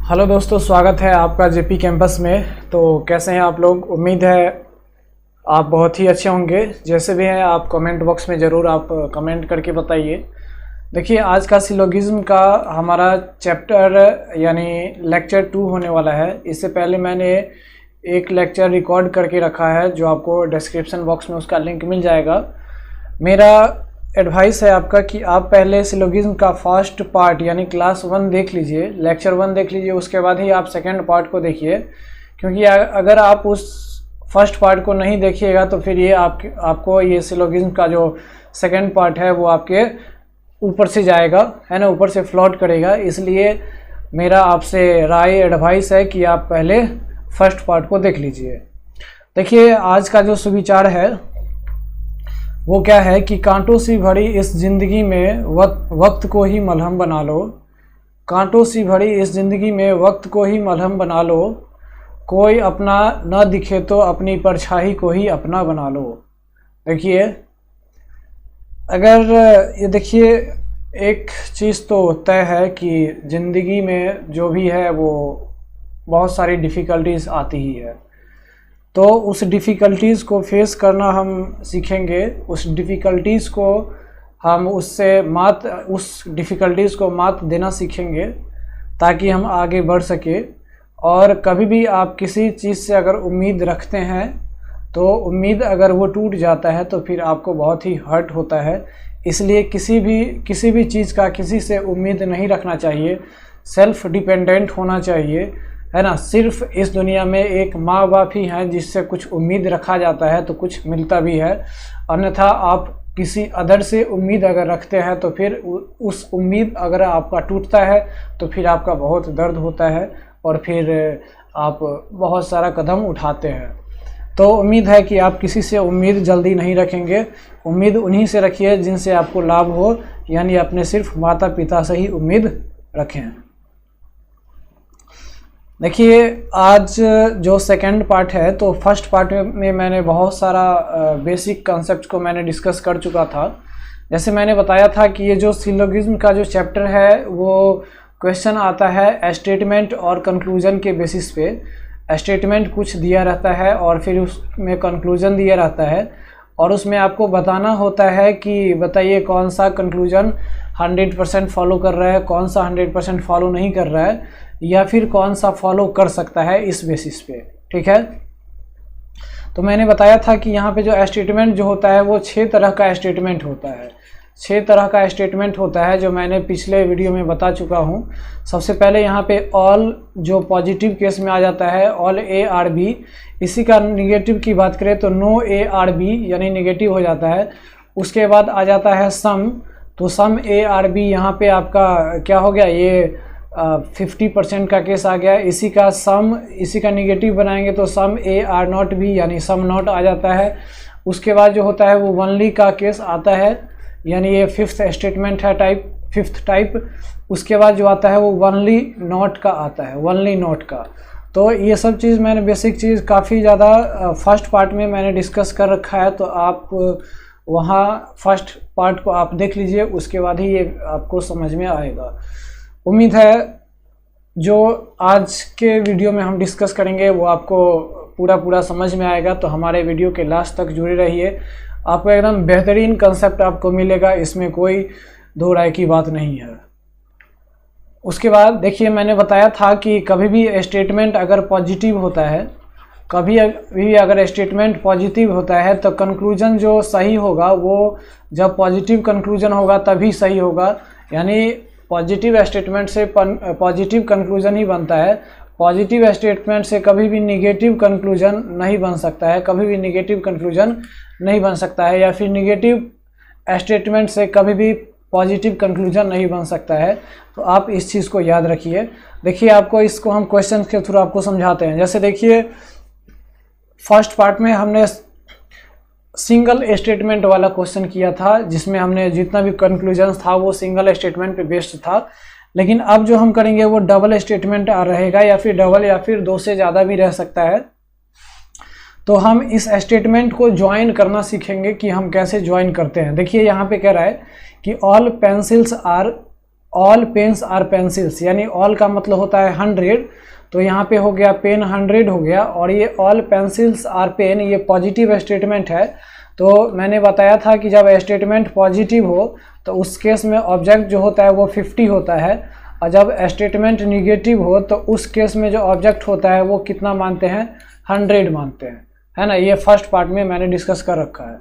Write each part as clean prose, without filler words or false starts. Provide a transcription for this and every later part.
Hello दोस्तों, स्वागत है आपका जेपी कैंपस में। तो कैसे हैं आप लोग? उम्मीद है आप बहुत ही अच्छे होंगे। जैसे भी हैं आप कमेंट बॉक्स में ज़रूर आप कमेंट करके बताइए। देखिए, आज का सिलोगिज्म का हमारा चैप्टर यानी लेक्चर 2 होने वाला है। इससे पहले मैंने एक लेक्चर रिकॉर्ड करके रखा है जो आपको डिस्क्रिप्शन बॉक्स में उसका लिंक मिल जाएगा। मेरा एडवाइस है आपका कि आप पहले सिलोगिज्म का फर्स्ट पार्ट यानी क्लास 1 देख लीजिए, लेक्चर 1 देख लीजिए, उसके बाद ही आप सेकंड पार्ट को देखिए। क्योंकि अगर आप उस फर्स्ट पार्ट को नहीं देखिएगा तो फिर ये आपको ये सिलोगिज्म का जो सेकंड पार्ट है वो आपके ऊपर से जाएगा, है ना, ऊपर से फ्लोट करेगा। इसलिए मेरा आपसे राय एडवाइस है कि आप पहले फर्स्ट पार्ट को देख लीजिए। देखिए, आज का जो सुविचार है वो क्या है कि कांटों सी भरी इस ज़िंदगी में वक्त को ही मलहम बना लो। कांटों सी भरी इस ज़िंदगी में वक्त को ही मलहम बना लो। कोई अपना न दिखे तो अपनी परछाई को ही अपना बना लो। देखिए, अगर ये देखिए, एक चीज़ तो तय है कि ज़िंदगी में जो भी है वो बहुत सारी डिफ़िकल्टीज़ आती ही है। तो उस डिफ़िकल्टीज़ को फेस करना हम सीखेंगे, उस डिफ़िकल्टीज़ को हम उस डिफ़िकल्टीज़ को मात देना सीखेंगे ताकि हम आगे बढ़ सके। और कभी भी आप किसी चीज़ से अगर उम्मीद रखते हैं तो उम्मीद अगर वो टूट जाता है तो फिर आपको बहुत ही हर्ट होता है। इसलिए किसी भी चीज़ का किसी से उम्मीद नहीं रखना चाहिए, सेल्फ़ डिपेंडेंट होना चाहिए, है ना। सिर्फ इस दुनिया में एक माँ बाप ही हैं जिससे कुछ उम्मीद रखा जाता है तो कुछ मिलता भी है। अन्यथा आप किसी अदर से उम्मीद अगर रखते हैं तो फिर उस उम्मीद अगर आपका टूटता है तो फिर आपका बहुत दर्द होता है और फिर आप बहुत सारा कदम उठाते हैं। तो उम्मीद है कि आप किसी से उम्मीद जल्दी नहीं रखेंगे। उम्मीद उन्हीं से रखिए जिनसे आपको लाभ हो, यानी अपने सिर्फ माता पिता से ही उम्मीद रखें। देखिए, आज जो सेकंड पार्ट है तो फर्स्ट पार्ट में मैंने बहुत सारा बेसिक कॉन्सेप्ट को मैंने डिस्कस कर चुका था। जैसे मैंने बताया था कि ये जो सिलोगिज्म का जो चैप्टर है वो क्वेश्चन आता है स्टेटमेंट और कंक्लूजन के बेसिस पे। स्टेटमेंट कुछ दिया रहता है और फिर उसमें कंक्लूजन दिया रहता है और उसमें आपको बताना होता है कि बताइए कौन सा कंक्लूजन 100% फॉलो कर रहा है, कौन सा 100% फॉलो नहीं कर रहा है, या फिर कौन सा फॉलो कर सकता है इस बेसिस पे। ठीक है, तो मैंने बताया था कि यहाँ पे जो स्टेटमेंट जो होता है वो 6 तरह का स्टेटमेंट होता है। 6 तरह का स्टेटमेंट होता है जो मैंने पिछले वीडियो में बता चुका हूँ। सबसे पहले यहाँ पे ऑल जो पॉजिटिव केस में आ जाता है, ऑल ए आर बी। इसी का निगेटिव की बात करें तो नो ए आर बी यानी निगेटिव हो जाता है। उसके बाद आ जाता है सम, तो सम ए आर बी यहाँ पे आपका क्या हो गया, ये 50% का केस आ गया। इसी का निगेटिव बनाएंगे तो सम ए आर नॉट भी यानी सम नॉट आ जाता है। उसके बाद जो होता है वो वनली का केस आता है, यानी ये 5th स्टेटमेंट है, 5th टाइप। उसके बाद जो आता है वो वनली नॉट का आता है, वनली नॉट का। तो ये सब चीज़ मैंने बेसिक चीज़ काफ़ी ज़्यादा फर्स्ट पार्ट में मैंने डिस्कस कर रखा है, तो आप वहाँ फर्स्ट पार्ट को आप देख लीजिए, उसके बाद ही ये आपको समझ में आएगा। उम्मीद है जो आज के वीडियो में हम डिस्कस करेंगे वो आपको पूरा समझ में आएगा। तो हमारे वीडियो के लास्ट तक जुड़े रहिए, आपको एकदम बेहतरीन कंसेप्ट आपको मिलेगा, इसमें कोई दो राय की बात नहीं है। उसके बाद देखिए, मैंने बताया था कि कभी भी स्टेटमेंट अगर पॉजिटिव होता है, कभी भी अगर स्टेटमेंट पॉजिटिव होता है तो कंक्लूजन जो सही होगा वो जब पॉजिटिव कंक्लूजन होगा तभी सही होगा। यानी पॉजिटिव स्टेटमेंट से पॉजिटिव कंक्लूजन ही बनता है। पॉजिटिव स्टेटमेंट से कभी भी निगेटिव कंक्लूजन नहीं बन सकता है, कभी भी निगेटिव कंक्लूजन नहीं बन सकता है, या फिर निगेटिव स्टेटमेंट से कभी भी पॉजिटिव कंक्लूजन नहीं बन सकता है। तो आप इस चीज़ को याद रखिए। देखिए, आपको इसको हम क्वेश्चन के थ्रू आपको समझाते हैं। जैसे देखिए, फर्स्ट पार्ट में हमने सिंगल स्टेटमेंट वाला क्वेश्चन किया था जिसमें हमने जितना भी कंक्लूजन था वो सिंगल स्टेटमेंट पे बेस्ड था। लेकिन अब जो हम करेंगे वो डबल स्टेटमेंट रहेगा, या फिर डबल या फिर 2 से ज़्यादा भी रह सकता है। तो हम इस स्टेटमेंट को ज्वाइन करना सीखेंगे कि हम कैसे ज्वाइन करते हैं। देखिए, यहाँ पे कह रहा है कि all pencils are all pens are pencils, यानी ऑल का मतलब होता है 100, तो यहाँ पे हो गया पेन 100 हो गया, और ये ऑल पेंसिल्स आर पेन ये पॉजिटिव स्टेटमेंट है। तो मैंने बताया था कि जब स्टेटमेंट पॉजिटिव हो तो उस केस में ऑब्जेक्ट जो होता है वो 50 होता है, और जब स्टेटमेंट निगेटिव हो तो उस केस में जो ऑब्जेक्ट होता है वो कितना मानते हैं, 100 मानते हैं, है ना। ये फर्स्ट पार्ट में मैंने डिस्कस कर रखा है।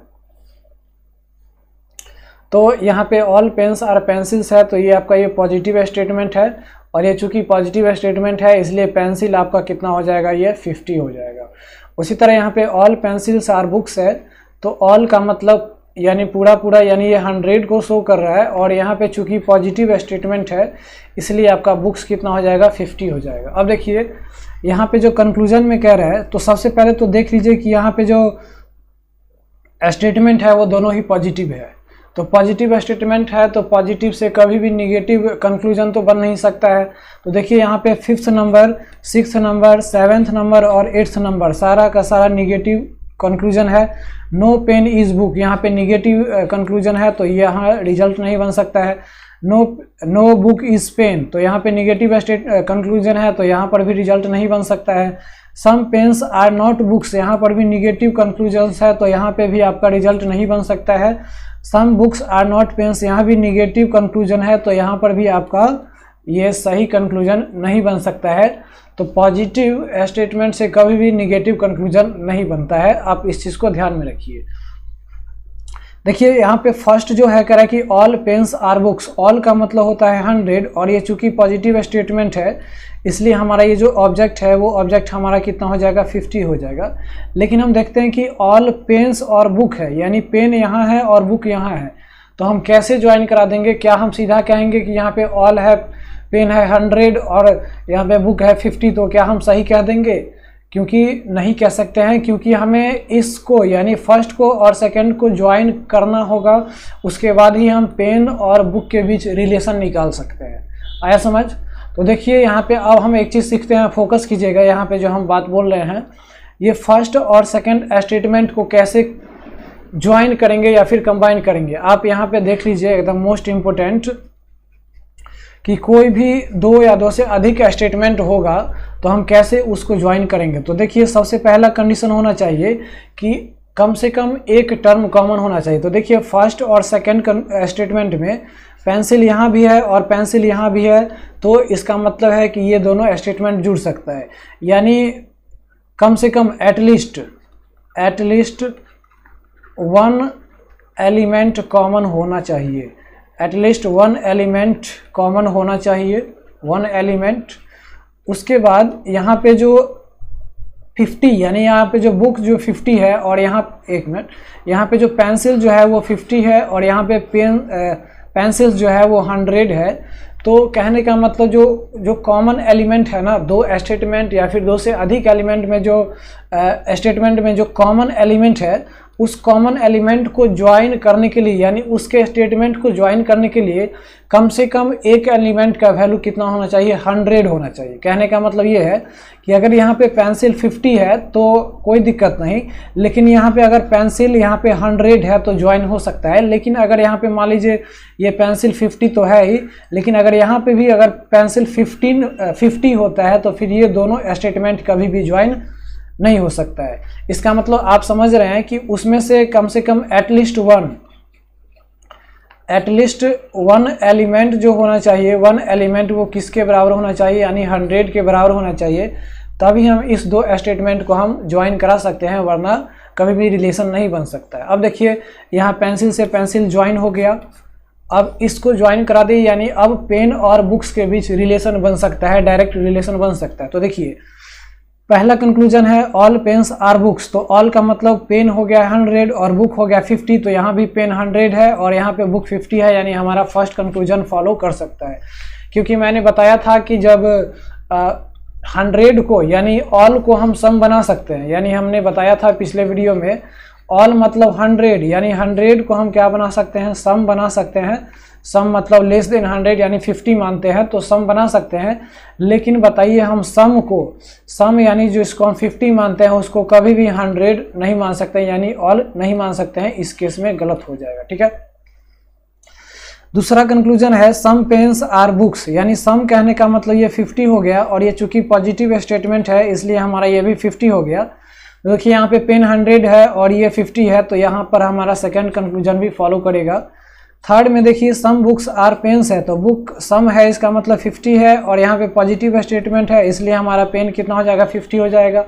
तो यहाँ पे ऑल पेन्स आर पेंसिल्स है, तो ये आपका ये पॉजिटिव स्टेटमेंट है, और ये चूंकि पॉजिटिव स्टेटमेंट है इसलिए पेंसिल आपका कितना हो जाएगा, ये 50 हो जाएगा। उसी तरह यहाँ पे ऑल पेंसिल्स आर बुक्स है, तो ऑल का मतलब यानी पूरा यानी ये 100 को शो कर रहा है, और यहाँ पे चूंकि पॉजिटिव स्टेटमेंट है इसलिए आपका बुक्स कितना हो जाएगा, 50 हो जाएगा। अब देखिए यहाँ पे जो कंक्लूजन में कह रहा है, तो सबसे पहले तो देख लीजिए कि यहाँ पे जो स्टेटमेंट है वो दोनों ही पॉजिटिव है। तो पॉजिटिव स्टेटमेंट है तो पॉजिटिव से कभी भी निगेटिव कंक्लूजन तो बन नहीं सकता है। तो देखिए यहाँ पे 5th number, 6th number, 7th number और 8th नंबर सारा का सारा निगेटिव कंक्लूजन है। नो पेन इज बुक, यहाँ पे निगेटिव कंक्लूजन है तो यहाँ रिजल्ट नहीं बन सकता है। नो बुक इज पेन, तो यहाँ पे निगेटिव कंक्लूजन है तो यहाँ पर भी रिजल्ट नहीं बन सकता है। सम पेन्स आर नॉट बुक्स, यहाँ पर भी निगेटिव कंक्लूजन्स है तो यहाँ पे भी आपका रिजल्ट नहीं बन सकता है। Some books are not pens, यहाँ भी निगेटिव कंक्लूजन है तो यहाँ पर भी आपका ये सही कंक्लूजन नहीं बन सकता है। तो पॉजिटिव स्टेटमेंट से कभी भी निगेटिव कंक्लूजन नहीं बनता है, आप इस चीज़ को ध्यान में रखिए। देखिए यहाँ पे फर्स्ट जो है कह रहा है कि all pens are books, all का मतलब होता है 100, और ये चूंकि पॉजिटिव स्टेटमेंट है इसलिए हमारा ये जो ऑब्जेक्ट है वो ऑब्जेक्ट हमारा कितना हो जाएगा, 50 हो जाएगा। लेकिन हम देखते हैं कि ऑल पेन्स और बुक है, यानी पेन यहाँ है और बुक यहाँ है, तो हम कैसे ज्वाइन करा देंगे? क्या हम सीधा कहेंगे कि यहाँ पे ऑल है, पेन है 100 और यहाँ पे बुक है 50, तो क्या हम सही कह देंगे? क्योंकि नहीं कह सकते हैं, क्योंकि हमें इसको यानी फर्स्ट को और सेकंड को ज्वाइन करना होगा, उसके बाद ही हम पेन और बुक के बीच रिलेशन निकाल सकते हैं। आया समझ? तो देखिए यहाँ पे अब हम एक चीज़ सीखते हैं, फोकस कीजिएगा यहाँ पे जो हम बात बोल रहे हैं, ये फर्स्ट और सेकंड स्टेटमेंट को कैसे ज्वाइन करेंगे या फिर कंबाइन करेंगे। आप यहाँ पे देख लीजिए एकदम मोस्ट इम्पोर्टेंट, कि कोई भी दो या दो से अधिक स्टेटमेंट होगा तो हम कैसे उसको ज्वाइन करेंगे। तो देखिए सबसे पहला कंडीशन होना चाहिए कि कम से कम एक टर्म कॉमन होना चाहिए। तो देखिए फर्स्ट और सेकंड स्टेटमेंट में पेंसिल यहाँ भी है और पेंसिल यहाँ भी है, तो इसका मतलब है कि ये दोनों स्टेटमेंट जुड़ सकता है, यानी कम से कम एटलीस्ट वन एलिमेंट कॉमन होना चाहिए, एटलीस्ट वन एलिमेंट कॉमन होना चाहिए, वन एलिमेंट। उसके बाद यहाँ पे जो 50 यानी यहाँ पे जो बुक जो 50 है और यहाँ एक मिनट यहाँ पे जो पेंसिल जो है वो 50 है और यहाँ पे पेंसिल जो है वो 100 है। तो कहने का मतलब जो कॉमन एलिमेंट है ना, दो स्टेटमेंट या फिर दो से अधिक एलिमेंट में जो स्टेटमेंट में जो कॉमन एलिमेंट है, उस कॉमन एलिमेंट को ज्वाइन करने के लिए यानी उसके स्टेटमेंट को ज्वाइन करने के लिए कम से कम एक एलिमेंट का वैल्यू कितना होना चाहिए, 100 होना चाहिए। कहने का मतलब ये है कि अगर यहाँ पे पेंसिल 50 है तो कोई दिक्कत नहीं, लेकिन यहाँ पे अगर पेंसिल यहाँ पे 100 है तो ज्वाइन हो सकता है। लेकिन अगर यहाँ पे मान लीजिए ये पेंसिल 50 तो है ही, लेकिन अगर यहाँ पे भी अगर पेंसिल 50 होता है तो फिर ये दोनों स्टेटमेंट कभी भी ज्वाइन नहीं हो सकता है। इसका मतलब आप समझ रहे हैं कि उसमें से कम एटलीस्ट वन एलिमेंट जो होना चाहिए, वन एलिमेंट वो किसके बराबर होना चाहिए, यानी 100 के बराबर होना चाहिए, तभी हम इस दो स्टेटमेंट को हम ज्वाइन करा सकते हैं, वरना कभी भी रिलेशन नहीं बन सकता है। अब देखिए यहाँ पेंसिल से पेंसिल ज्वाइन हो गया, अब इसको ज्वाइन करा दी, यानी अब पेन और बुक्स के बीच रिलेशन बन सकता है, डायरेक्ट रिलेशन बन सकता है। तो देखिए पहला कंक्लूजन है ऑल पेन्स आर बुक्स, तो ऑल का मतलब पेन हो गया 100 और बुक हो गया 50, तो यहाँ भी पेन 100 है और यहाँ पे बुक 50 है, यानी हमारा फर्स्ट कंक्लूजन फॉलो कर सकता है। क्योंकि मैंने बताया था कि जब 100 को यानी ऑल को हम सम बना सकते हैं, यानी हमने बताया था पिछले वीडियो में ऑल मतलब 100 यानी 100 को हम क्या बना सकते हैं, सम बना सकते हैं। सम मतलब लेस देन 100 यानी 50 मानते हैं तो सम बना सकते हैं। लेकिन बताइए हम सम यानी जो इसको हम 50 मानते हैं उसको कभी भी 100 नहीं मान सकते, यानी ऑल नहीं मान सकते हैं। इस केस में गलत हो जाएगा, ठीक है। दूसरा कंक्लूजन है सम पेन्स आर बुक्स, यानी सम कहने का मतलब ये 50 हो गया, और ये चूंकि पॉजिटिव स्टेटमेंट है इसलिए हमारा ये भी 50 हो गया। तो देखिए यहाँ पे पेन 100 है और ये 50 है, तो यहाँ पर हमारा सेकंड कंक्लूजन भी फॉलो करेगा। थर्ड में देखिए सम बुक्स आर पेन्स है, तो बुक सम है इसका मतलब 50 है, और यहाँ पे पॉजिटिव स्टेटमेंट है इसलिए हमारा पेन कितना हो जाएगा, 50 हो जाएगा।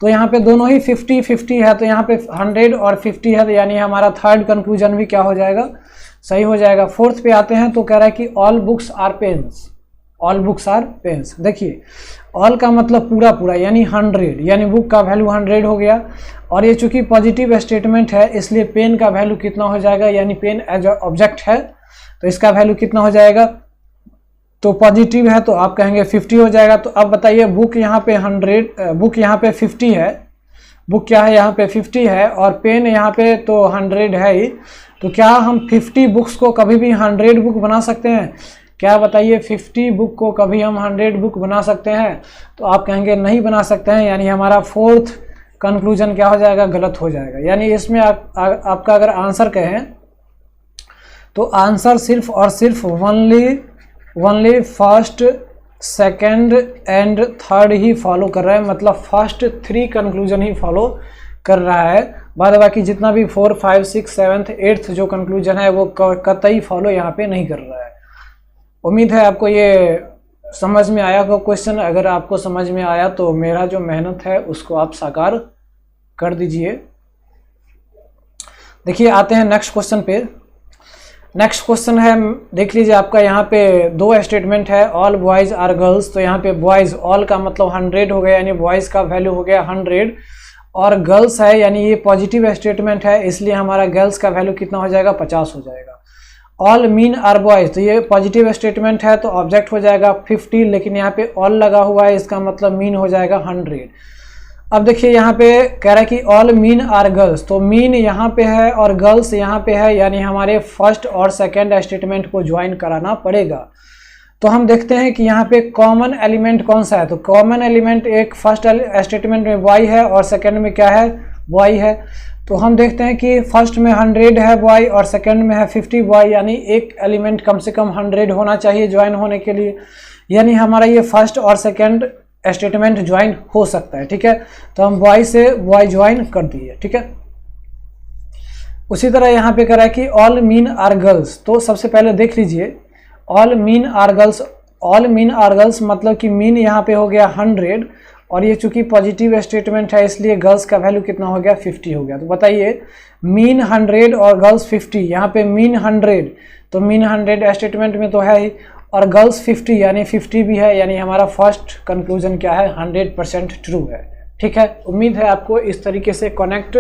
तो यहाँ पे दोनों ही 50-50 है, तो यहाँ पे 100 और 50 है, तो यानी हमारा थर्ड कंक्लूजन भी क्या हो जाएगा, सही हो जाएगा। फोर्थ पे आते हैं तो कह रहा है कि all books are pens, all books are pens. देखिए ऑल का मतलब पूरा पूरा यानी 100, यानी बुक का वैल्यू 100 हो गया, और ये चूंकि पॉजिटिव स्टेटमेंट है इसलिए पेन का वैल्यू कितना हो जाएगा, यानी पेन एज ऑब्जेक्ट है तो इसका वैल्यू कितना हो जाएगा, तो पॉजिटिव है तो आप कहेंगे 50 हो जाएगा। तो अब बताइए बुक यहाँ पे 100, बुक यहाँ पे 50 है, बुक क्या है यहाँ पे 50 है, और पेन यहाँ पे तो 100 है ही, तो क्या हम 50 बुक्स को कभी भी 100 बुक बना सकते हैं? क्या बताइए 50 बुक को कभी हम 100 बुक बना सकते हैं? तो आप कहेंगे नहीं बना सकते हैं, यानी हमारा फोर्थ कंक्लूजन क्या हो जाएगा, गलत हो जाएगा। यानी इसमें आपका अगर आंसर कहें तो आंसर सिर्फ और सिर्फ only first, second and third he follow कर रहा है, मतलब फर्स्ट 3 कंक्लूजन ही फॉलो कर रहा है। बाद बाकी जितना भी 4, 5, 6, 7, 8 जो कंक्लूजन है वो कतई फॉलो यहाँ पे नहीं कर रहा है। उम्मीद है आपको ये समझ में आया होगा क्वेश्चन। अगर आपको समझ में आया तो मेरा जो मेहनत है उसको आप साकार कर दीजिए। देखिए आते हैं नेक्स्ट क्वेश्चन पे। नेक्स्ट क्वेश्चन है, देख लीजिए आपका यहाँ पे 2 स्टेटमेंट है, ऑल बॉयज़ आर गर्ल्स। तो यहाँ पे बॉयज़, ऑल का मतलब 100 हो गया, यानी बॉयज़ का वैल्यू हो गया 100, और गर्ल्स है यानी ये पॉजिटिव स्टेटमेंट है इसलिए हमारा गर्ल्स का वैल्यू कितना हो जाएगा, 50 हो जाएगा। ऑल मीन आर बॉयज़, तो ये पॉजिटिव स्टेटमेंट है तो ऑब्जेक्ट हो जाएगा 50, लेकिन यहाँ पे ऑल लगा हुआ है इसका मतलब मीन हो जाएगा 100। अब देखिए यहाँ पे कह रहा है कि ऑल मीन आर गर्ल्स, तो मीन यहाँ पे है और गर्ल्स यहाँ पे है, यानी हमारे फर्स्ट और सेकंड स्टेटमेंट को ज्वाइन कराना पड़ेगा। तो हम देखते हैं कि यहाँ पे कॉमन एलिमेंट कौन सा है। तो कॉमन एलिमेंट एक फर्स्ट स्टेटमेंट में बॉय है और सेकंड में क्या है, बॉय है। तो हम देखते हैं कि फर्स्ट में 100 है बॉय और सेकंड में है 50 बॉय, यानी एक एलिमेंट कम से कम 100 होना चाहिए ज्वाइन होने के लिए, यानी हमारा ये फर्स्ट और सेकंड स्टेटमेंट ज्वाइन हो सकता है। ठीक है, तो हम बॉय से बॉय ज्वाइन कर दिए। ठीक है, उसी तरह यहाँ पे कह रहा है कि ऑल मीन आर गर्ल्स। तो सबसे पहले देख लीजिए all men are girls, all men are girls मतलब कि मीन यहाँ पे हो गया 100, और ये चूंकि पॉजिटिव स्टेटमेंट है इसलिए गर्ल्स का वैल्यू कितना हो गया, 50 हो गया। तो बताइए मीन 100 और गर्ल्स 50, यहाँ पे मीन 100 तो मीन 100 स्टेटमेंट में तो है ही, और गर्ल्स 50 यानी 50 भी है, यानी हमारा फर्स्ट कंक्लूजन क्या है, 100% ट्रू है। ठीक है, उम्मीद है आपको इस तरीके से कनेक्ट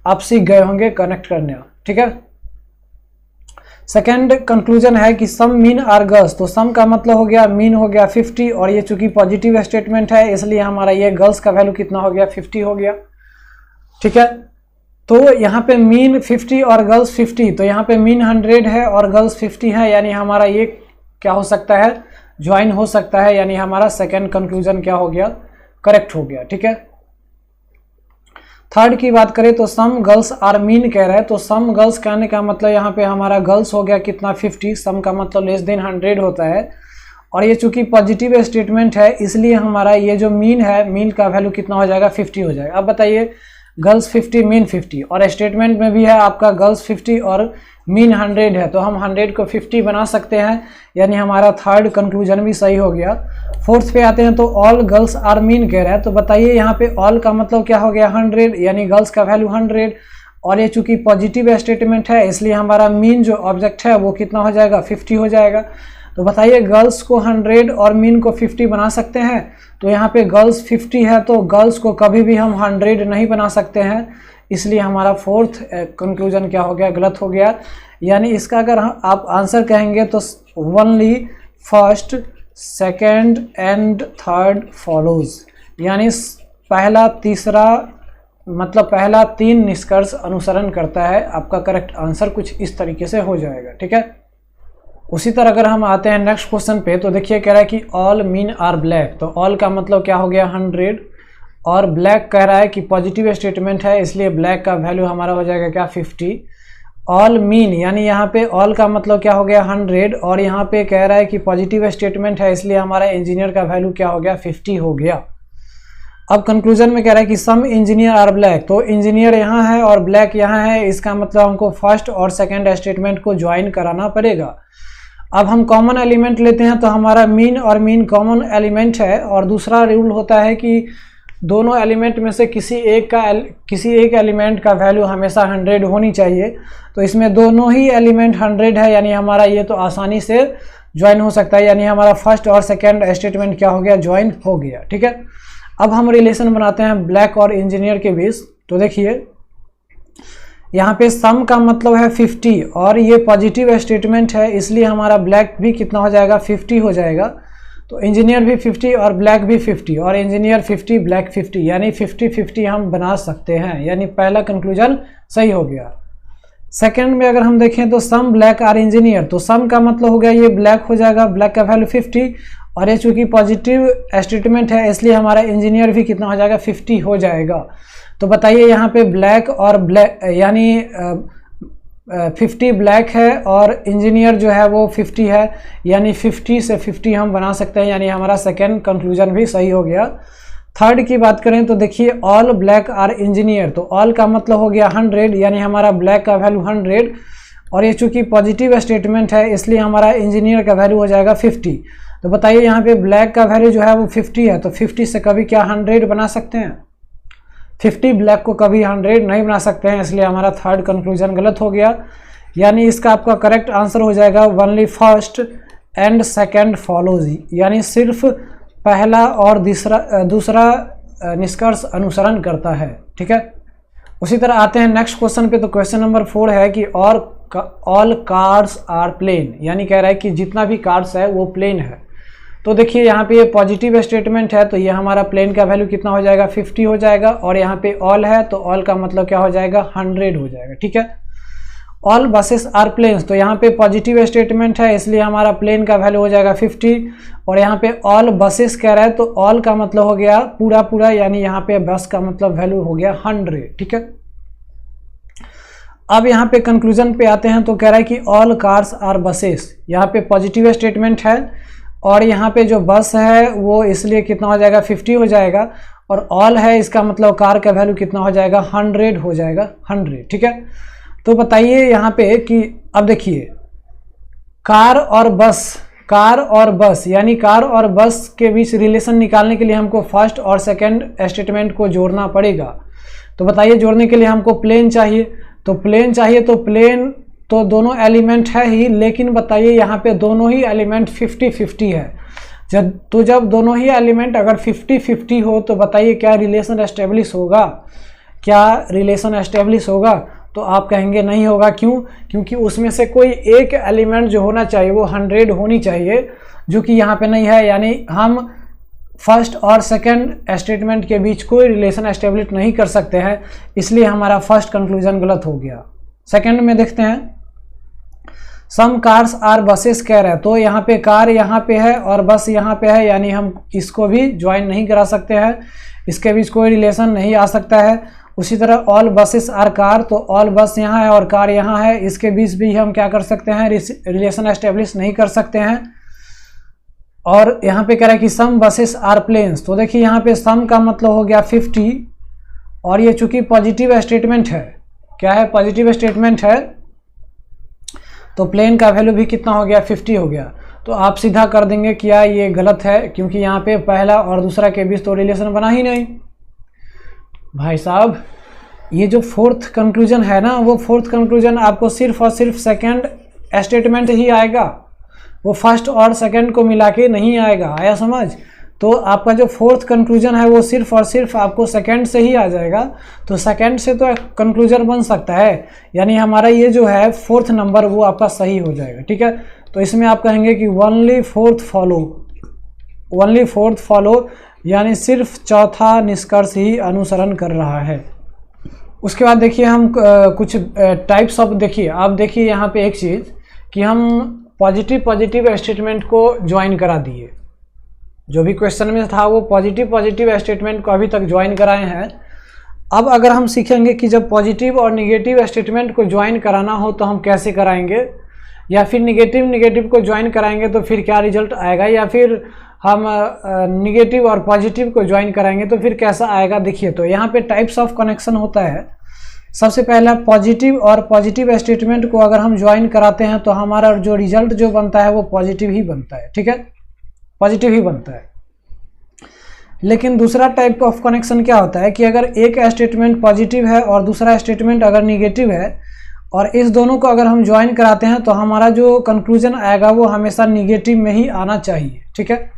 आप सीख गए होंगे कनेक्ट करने। ठीक है, सेकेंड कंक्लूजन है कि सम मीन आर गर्ल्स। तो सम का मतलब हो गया मीन हो गया 50, और ये चूंकि पॉजिटिव स्टेटमेंट है इसलिए हमारा ये गर्ल्स का वैल्यू कितना हो गया, 50 हो गया। ठीक है, तो यहाँ पे मीन 50 और गर्ल्स 50, तो यहाँ पे मीन 100 है और गर्ल्स 50 है, यानी हमारा ये क्या हो सकता है, ज्वाइन हो सकता है, यानी हमारा सेकेंड कंक्लूजन क्या हो गया, करेक्ट हो गया। ठीक है, थर्ड की बात करें तो सम गर्ल्स आर मीन कह रहा है, तो सम गर्ल्स कहने का मतलब यहाँ पे हमारा गर्ल्स हो गया कितना, 50, सम का मतलब लेस देन 100 होता है, और ये चूंकि पॉजिटिव स्टेटमेंट है इसलिए हमारा ये जो मीन है, मीन का वैल्यू कितना हो जाएगा, 50 हो जाएगा। अब बताइए गर्ल्स 50 मीन 50, और स्टेटमेंट में भी है आपका गर्ल्स 50 और मीन 100 है, तो हम 100 को 50 बना सकते हैं, यानी हमारा थर्ड कंक्लूजन भी सही हो गया। फोर्थ पे आते हैं तो ऑल गर्ल्स आर मीन कह रहा है, तो बताइए यहाँ पे ऑल का मतलब क्या हो गया, 100, यानी गर्ल्स का वैल्यू 100, और ये चूंकि पॉजिटिव स्टेटमेंट है इसलिए हमारा मीन जो ऑब्जेक्ट है वो कितना हो जाएगा, 50 हो जाएगा। तो बताइए गर्ल्स को 100 और मीन को 50 बना सकते हैं। तो यहाँ पे गर्ल्स 50 है तो गर्ल्स को कभी भी हम 100 नहीं बना सकते हैं, इसलिए हमारा फोर्थ कंक्लूजन क्या हो गया, गलत हो गया। यानी इसका अगर आप आंसर कहेंगे तो only first, second and third follows, यानी पहला तीसरा मतलब पहला 3 निष्कर्ष अनुसरण करता है। आपका करेक्ट आंसर कुछ इस तरीके से हो जाएगा। ठीक है, उसी तरह अगर हम आते हैं नेक्स्ट क्वेश्चन पे तो देखिए कह रहा है कि ऑल मीन आर ब्लैक। तो ऑल का मतलब क्या हो गया, 100, और ब्लैक कह रहा है कि पॉजिटिव स्टेटमेंट है इसलिए ब्लैक का वैल्यू हमारा हो जाएगा क्या, 50, ऑल मीन, यानी यहाँ पे ऑल का मतलब क्या हो गया 100, और यहाँ पे कह रहा है कि पॉजिटिव स्टेटमेंट है इसलिए हमारा इंजीनियर का वैल्यू क्या हो गया 50 हो गया। अब कंक्लूजन में कह रहा है कि सम इंजीनियर आर ब्लैक, तो इंजीनियर यहाँ है और ब्लैक यहाँ है, इसका मतलब हमको फर्स्ट और सेकंड स्टेटमेंट को ज्वाइन कराना पड़ेगा। अब हम कॉमन एलिमेंट लेते हैं तो हमारा मीन और मीन कॉमन एलिमेंट है, और दूसरा रूल होता है कि दोनों एलिमेंट में से किसी एक एलिमेंट का वैल्यू हमेशा 100 होनी चाहिए। तो इसमें दोनों ही एलिमेंट 100 है, यानी हमारा ये तो आसानी से ज्वाइन हो सकता है, यानी हमारा फर्स्ट और सेकंड स्टेटमेंट क्या हो गया ज्वाइन हो गया। ठीक है, अब हम रिलेशन बनाते हैं ब्लैक और इंजीनियर के बीच। तो देखिए यहाँ पे सम का मतलब है 50 और ये पॉजिटिव स्टेटमेंट है, इसलिए हमारा ब्लैक भी कितना हो जाएगा 50 हो जाएगा। तो इंजीनियर भी 50 और ब्लैक भी 50, और इंजीनियर 50 ब्लैक 50, यानी 50-50 हम बना सकते हैं, यानी पहला कंक्लूजन सही हो गया। सेकंड में अगर हम देखें तो सम ब्लैक आर इंजीनियर, तो सम का मतलब हो गया ये ब्लैक हो जाएगा, ब्लैक का वैल्यू 50, और ये चूंकि पॉजिटिव स्टेटमेंट है इसलिए हमारा इंजीनियर भी कितना हो जाएगा 50 हो जाएगा। तो बताइए यहाँ पे ब्लैक और ब्लैक यानी 50 ब्लैक है और इंजीनियर जो है वो 50 है, यानी 50 से 50 हम बना सकते हैं, यानी हमारा सेकेंड कंक्लूजन भी सही हो गया। थर्ड की बात करें तो देखिए ऑल ब्लैक आर इंजीनियर, तो ऑल का मतलब हो गया 100, यानी हमारा ब्लैक का वैल्यू 100, और ये चूंकि पॉजिटिव स्टेटमेंट है इसलिए हमारा इंजीनियर का वैल्यू हो जाएगा 50। तो बताइए यहाँ पे ब्लैक का वैल्यू जो है वो 50 है, तो 50 से कभी क्या 100 बना सकते हैं? 50 ब्लैक को कभी 100 नहीं बना सकते हैं, इसलिए हमारा थर्ड कंक्लूजन गलत हो गया। यानी इसका आपका करेक्ट आंसर हो जाएगा only first and second follows, यानी सिर्फ पहला और दूसरा निष्कर्ष अनुसरण करता है। ठीक है, उसी तरह आते हैं नेक्स्ट क्वेश्चन पे। तो क्वेश्चन नंबर 4 है कि ऑल कार्ड्स आर प्लेन, यानी कह रहा है कि जितना भी कार्ड्स है वो प्लेन है। तो देखिए यहाँ पे ये पॉजिटिव स्टेटमेंट है, तो ये हमारा प्लेन का वैल्यू कितना हो जाएगा 50 हो जाएगा, और यहाँ पे ऑल है तो ऑल का मतलब क्या हो जाएगा 100 हो जाएगा। ठीक है, ऑल बसेस आर प्लेन्स, तो यहाँ पे पॉजिटिव स्टेटमेंट है इसलिए हमारा प्लेन का वैल्यू हो जाएगा 50, और यहाँ पे ऑल बसेस कह रहा है तो ऑल का मतलब हो गया पूरा, यानी यहाँ पे बस का मतलब वैल्यू हो गया 100। ठीक है, अब यहाँ पे कंक्लूजन पे आते हैं। तो कह रहा है कि ऑल कार्स आर बसेस, यहाँ पे पॉजिटिव स्टेटमेंट है और यहाँ पे जो बस है वो इसलिए कितना हो जाएगा 50 हो जाएगा, और ऑल है इसका मतलब कार का वैल्यू कितना हो जाएगा 100 हो जाएगा 100। ठीक है, तो बताइए यहाँ पे कि अब देखिए कार और बस यानी कार और बस के बीच रिलेशन निकालने के लिए हमको फर्स्ट और सेकंड स्टेटमेंट को जोड़ना पड़ेगा। तो बताइए जोड़ने के लिए हमको प्लेन चाहिए, तो प्लेन तो दोनों एलिमेंट है ही, लेकिन बताइए यहाँ पे दोनों ही एलिमेंट 50-50 है। जब दोनों ही एलिमेंट अगर 50-50 हो तो बताइए क्या रिलेशन एस्टेब्लिश होगा? तो आप कहेंगे नहीं होगा। क्यों? क्योंकि उसमें से कोई एक एलिमेंट जो होना चाहिए वो 100 होनी चाहिए, जो कि यहाँ पे नहीं है, यानी हम फर्स्ट और सेकंड स्टेटमेंट के बीच कोई रिलेशन एस्टेब्लिश नहीं कर सकते हैं, इसलिए हमारा फर्स्ट कंक्लूजन गलत हो गया। सेकंड में देखते हैं, सम कार्स आर बसेस कह रहे हैं, तो यहाँ पे कार यहाँ पे है और बस यहाँ पे है, यानी हम इसको भी ज्वाइन नहीं करा सकते हैं, इसके बीच कोई रिलेशन नहीं आ सकता है। उसी तरह ऑल बसेस आर कार, तो ऑल बस यहाँ है और कार यहाँ है, इसके बीच भी हम क्या कर सकते हैं रिलेशन एस्टेब्लिश नहीं कर सकते हैं। और यहाँ पे कह रहा है कि सम बसेस आर प्लेन्स, तो देखिए यहाँ पे सम का मतलब हो गया 50, और ये चूंकि पॉजिटिव स्टेटमेंट है, क्या है पॉजिटिव स्टेटमेंट है, तो प्लेन का वैल्यू भी कितना हो गया 50 हो गया। तो आप सीधा कर देंगे क्या ये गलत है, क्योंकि यहाँ पे पहला और दूसरा के बीच तो रिलेशन बना ही नहीं। भाई साहब ये जो फोर्थ कंक्लूजन है ना, वो फोर्थ कंक्लूजन आपको सिर्फ और सिर्फ सेकंड स्टेटमेंट ही आएगा, वो फर्स्ट और सेकंड को मिला के नहीं आएगा। आया समझ? तो आपका जो फोर्थ कंक्लूजन है वो सिर्फ और सिर्फ आपको सेकंड से ही आ जाएगा, तो सेकंड से तो कंक्लूजन बन सकता है, यानी हमारा ये जो है फोर्थ नंबर वो आपका सही हो जाएगा। ठीक है, तो इसमें आप कहेंगे कि ओनली फोर्थ फॉलो, यानी सिर्फ चौथा निष्कर्ष ही अनुसरण कर रहा है। उसके बाद देखिए हम कुछ टाइप्स ऑफ, देखिए आप देखिए यहाँ पे एक चीज़ कि हम पॉजिटिव स्टेटमेंट को ज्वाइन करा दिए, जो भी क्वेश्चन में था वो पॉजिटिव स्टेटमेंट को अभी तक ज्वाइन कराए हैं। अब अगर हम सीखेंगे कि जब पॉजिटिव और निगेटिव स्टेटमेंट को ज्वाइन कराना हो तो हम कैसे कराएंगे, या फिर निगेटिव को ज्वाइन कराएंगे तो फिर क्या रिजल्ट आएगा, या फिर हम निगेटिव और पॉजिटिव को ज्वाइन कराएंगे तो फिर कैसा आएगा। देखिए, तो यहाँ पे टाइप्स ऑफ कनेक्शन होता है। सबसे पहला पॉजिटिव और पॉजिटिव स्टेटमेंट को अगर हम ज्वाइन कराते हैं तो हमारा जो रिजल्ट जो बनता है वो पॉजिटिव ही बनता है, ठीक है, पॉजिटिव ही बनता है। लेकिन दूसरा टाइप ऑफ कनेक्शन क्या होता है कि अगर एक स्टेटमेंट पॉजिटिव है और दूसरा स्टेटमेंट अगर निगेटिव है और इस दोनों को अगर हम ज्वाइन कराते हैं तो हमारा जो कंक्लूजन आएगा वो हमेशा निगेटिव में ही आना चाहिए, ठीक है।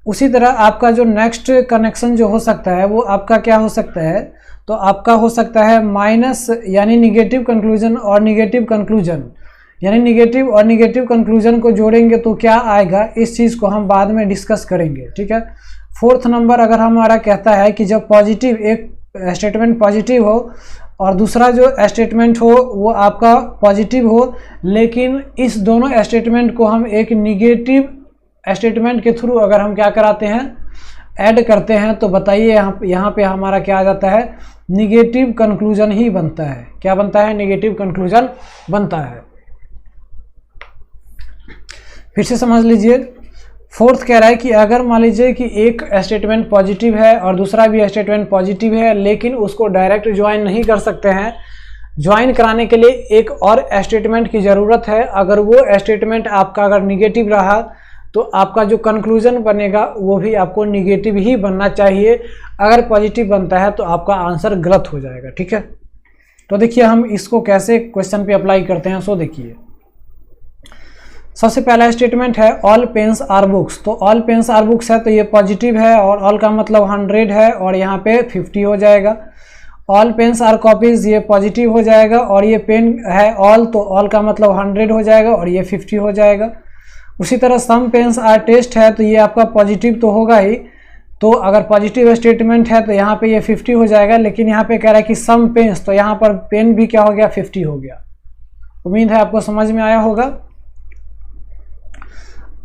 उसी तरह आपका जो नेक्स्ट कनेक्शन जो हो सकता है वो आपका क्या हो सकता है, तो आपका हो सकता है माइनस यानी निगेटिव कंक्लूजन और निगेटिव कंक्लूजन, यानी निगेटिव और निगेटिव कंक्लूजन को जोड़ेंगे तो क्या आएगा, इस चीज़ को हम बाद में डिस्कस करेंगे, ठीक है। फोर्थ नंबर अगर हमारा कहता है कि जब पॉजिटिव एक स्टेटमेंट पॉजिटिव हो और दूसरा जो स्टेटमेंट हो वो आपका पॉजिटिव हो, लेकिन इस दोनों स्टेटमेंट को हम एक निगेटिव स्टेटमेंट के थ्रू अगर हम क्या कराते हैं, ऐड करते हैं, तो बताइए यहाँ पे हमारा क्या आ जाता है, निगेटिव कंक्लूजन ही बनता है। क्या बनता है, निगेटिव कंक्लूजन बनता है। फिर से समझ लीजिए, फोर्थ कह रहा है कि अगर मान लीजिए कि एक स्टेटमेंट पॉजिटिव है और दूसरा भी स्टेटमेंट पॉजिटिव है, लेकिन उसको डायरेक्ट ज्वाइन नहीं कर सकते हैं, ज्वाइन कराने के लिए एक और स्टेटमेंट की ज़रूरत है। अगर वो स्टेटमेंट आपका अगर निगेटिव रहा तो आपका जो कंक्लूजन बनेगा वो भी आपको निगेटिव ही बनना चाहिए। अगर पॉजिटिव बनता है तो आपका आंसर गलत हो जाएगा, ठीक है। तो देखिए हम इसको कैसे क्वेश्चन पे अप्लाई करते हैं, सो देखिए। सबसे पहला स्टेटमेंट है ऑल पेन्स आर बुक्स। तो ऑल पेन्स आर बुक्स है तो ये पॉजिटिव है और ऑल का मतलब 100 है और यहाँ पे 50 हो जाएगा। ऑल पेन्स आर कॉपीज, ये पॉजिटिव हो जाएगा और ये पेन है ऑल, तो ऑल का मतलब 100 हो जाएगा और ये 50 हो जाएगा। उसी तरह सम पेन्स आर टेस्ट है तो ये आपका पॉजिटिव तो होगा ही, तो अगर पॉजिटिव स्टेटमेंट है तो यहाँ पे ये 50 हो जाएगा। लेकिन यहाँ पे कह रहा है कि सम पेन्स, तो यहाँ पर पेन भी क्या हो गया, 50 हो गया। उम्मीद है आपको समझ में आया होगा।